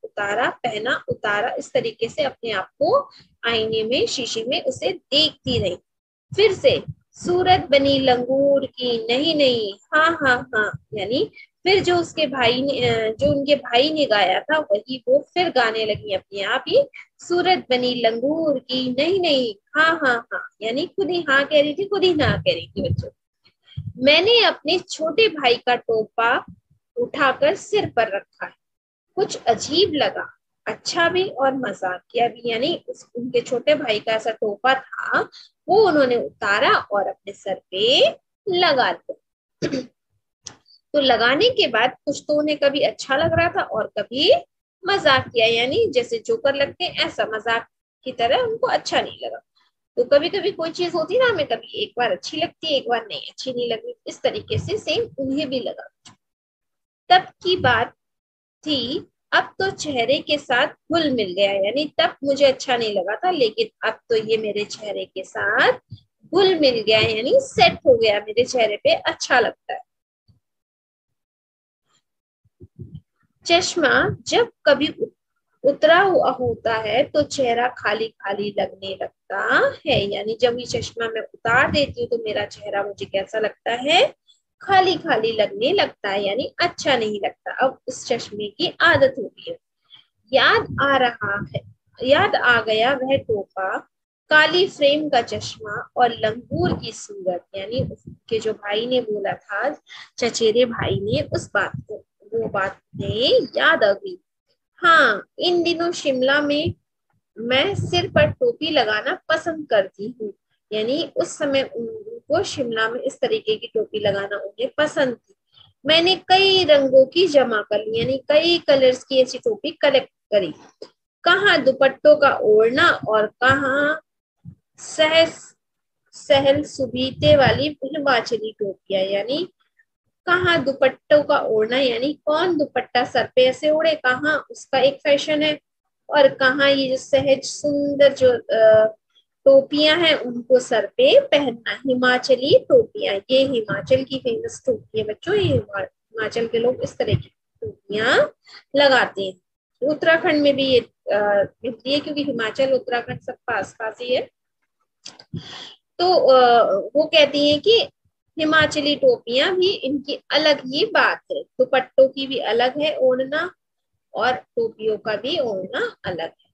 उतारा, इस तरीके से अपने आप को आईने में, शीशे में उसे देखती रही। फिर से सूरत बनी लंगूर की, नहीं नहीं, हाँ हाँ हाँ, यानी फिर जो उसके भाई ने, जो उनके भाई ने गाया था वही वो फिर गाने लगी अपने आप ही। सूरत बनी लंगूर की, नहीं नहीं, हाँ हाँ हाँ, यानी खुद ही हाँ कह रही थी, खुद ही ना कह रही थी बच्चों। मैंने अपने छोटे भाई का टोपा उठाकर सिर पर रखा है, कुछ अजीब लगा, अच्छा भी और मजाकिया भी, यानी उनके छोटे भाई का ऐसा टोपा था वो उन्होंने उतारा और अपने सर पे लगा दिया। तो लगाने के बाद कुछ तो उन्हें कभी अच्छा लग रहा था और कभी मजाक किया, यानी जैसे जोकर लगते हैं ऐसा मजाक की तरह उनको अच्छा नहीं लगा। तो कभी कभी कोई चीज होती ना हमें, कभी एक बार अच्छी लगती है, एक बार नहीं अच्छी नहीं लगती, इस तरीके से सेम उन्हें भी लगा। तब की बात थी, अब तो चेहरे के साथ घुल मिल गया, यानी तब मुझे अच्छा नहीं लगा था लेकिन अब तो ये मेरे चेहरे के साथ घुल मिल गया, यानी सेट हो गया, मेरे चेहरे पे अच्छा लगता है। चश्मा जब कभी उतरा हुआ होता है तो चेहरा खाली खाली लगने लगता है, यानी जब ये चश्मा मैं उतार देती हूँ तो मेरा चेहरा मुझे कैसा लगता है, खाली खाली लगने लगता है, यानी अच्छा नहीं लगता। अब उस चश्मे की आदत होती है। याद आ गया वह टोपा, काली फ्रेम का चश्मा और लंगूर की सूरत, यानी उसके जो भाई ने बोला था, चचेरे भाई ने, उस बात को, वो बात ने याद आ गई। हाँ, इन दिनों शिमला में मैं सिर पर टोपी लगाना पसंद करती हूँ। यानी उस समय उनको शिमला में इस तरीके की टोपी लगाना उन्हें पसंद थी। मैंने कई रंगों की जमा कर ली, यानी कई कलर्स की ऐसी टोपी कलेक्ट करी। कहाँ दुपट्टों का ओढ़ना और कहाँ सहज सहल सुबीते वाली हिमाचली टोपियां, यानी कहाँ दुपट्टों का ओढ़ना, यानी कौन दुपट्टा सर पे ऐसे ओढ़े, कहाँ उसका एक फैशन है, और कहाँ ये जो सहज सुंदर जो टोपियां हैं उनको सर पे पहनना। हिमाचली टोपियां, ये हिमाचल की फेमस टोपी है बच्चों। ये हिमाचल के लोग इस तरह की टोपियां लगाते हैं। उत्तराखंड में भी ये मिलती है, क्योंकि हिमाचल उत्तराखंड सब पास पास ही है। तो वो कहती हैं कि हिमाचली टोपियां भी, इनकी अलग ही बात है। दुपट्टों की भी अलग है ओढ़ना, और टोपियों का भी ओढ़ना अलग है।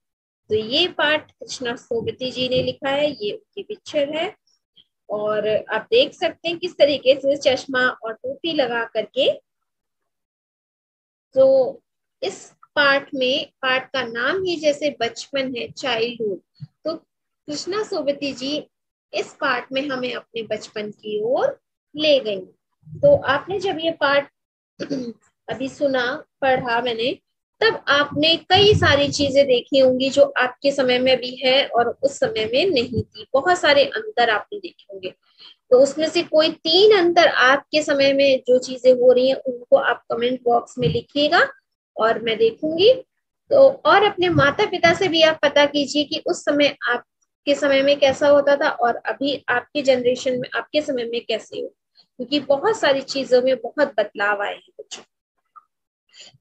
तो ये पाठ कृष्णा सोबती जी ने लिखा है, ये उनकी पिक्चर है। और आप देख सकते हैं किस तरीके से चश्मा और टोपी लगा करके। तो इस पाठ में, पाठ का नाम ही जैसे बचपन है, चाइल्डहुड, तो कृष्णा सोबती जी इस पाठ में हमें अपने बचपन की ओर ले गई। तो आपने जब ये पाठ अभी सुना, पढ़ा मैंने, तब आपने कई सारी चीजें देखी होंगी जो आपके समय में भी है और उस समय में नहीं थी। बहुत सारे अंतर आपने देखे होंगे। तो उसमें से कोई 3 अंतर आपके समय में जो चीजें हो रही हैं उनको आप कमेंट बॉक्स में लिखिएगा और मैं देखूंगी। तो और अपने माता पिता से भी आप पता कीजिए कि उस समय आपके समय में कैसा होता था और अभी आपके जनरेशन में, आपके समय में कैसे हो, क्योंकि बहुत सारी चीजों में बहुत बदलाव आए हैं बच्चों।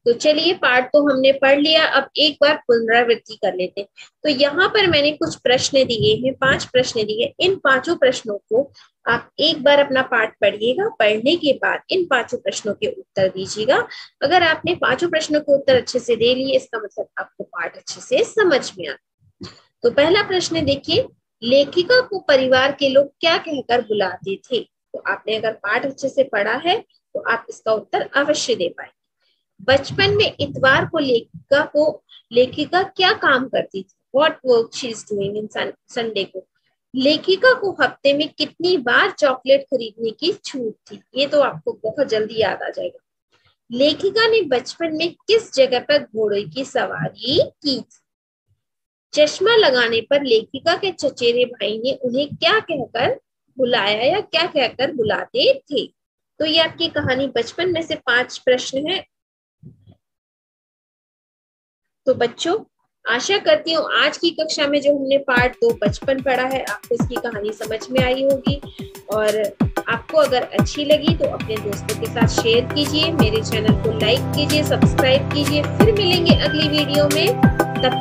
तो चलिए, पाठ तो हमने पढ़ लिया, अब एक बार पुनरावृत्ति कर लेते हैं। तो यहाँ पर मैंने कुछ प्रश्न दिए हैं, 5 प्रश्न दिए। इन 5 प्रश्नों को आप एक बार अपना पाठ पढ़िएगा, पढ़ने के बाद इन 5 प्रश्नों के उत्तर दीजिएगा। अगर आपने 5 प्रश्नों के उत्तर अच्छे से दे लिए, इसका मतलब आपको पाठ अच्छे से समझ में आ। तो पहला प्रश्न देखिए, लेखिका को परिवार के लोग क्या कहकर बुलाते थे? तो आपने अगर पाठ अच्छे से पढ़ा है तो आप इसका उत्तर अवश्य दे पाएंगे। बचपन में इतवार को लेखिका क्या काम करती थी? What work she is doing in Sunday को? लेखिका को हफ्ते में कितनी बार चॉकलेट खरीदने की छूट थी? ये तो आपको बहुत जल्दी याद आ जाएगा। लेखिका ने बचपन में किस जगह पर घोड़े की सवारी की थी? चश्मा लगाने पर लेखिका के चचेरे भाई ने उन्हें क्या कहकर बुलाया या क्या कहकर बुलाते थे? तो ये आपकी कहानी बचपन में से 5 प्रश्न है। तो बच्चों, आशा करती हूँ आज की कक्षा में जो हमने पार्ट 2 बचपन पढ़ा है, आपको इसकी कहानी समझ में आई होगी। और आपको अगर अच्छी लगी तो अपने दोस्तों के साथ शेयर कीजिए, मेरे चैनल को लाइक कीजिए, सब्सक्राइब कीजिए। फिर मिलेंगे अगली वीडियो में। तब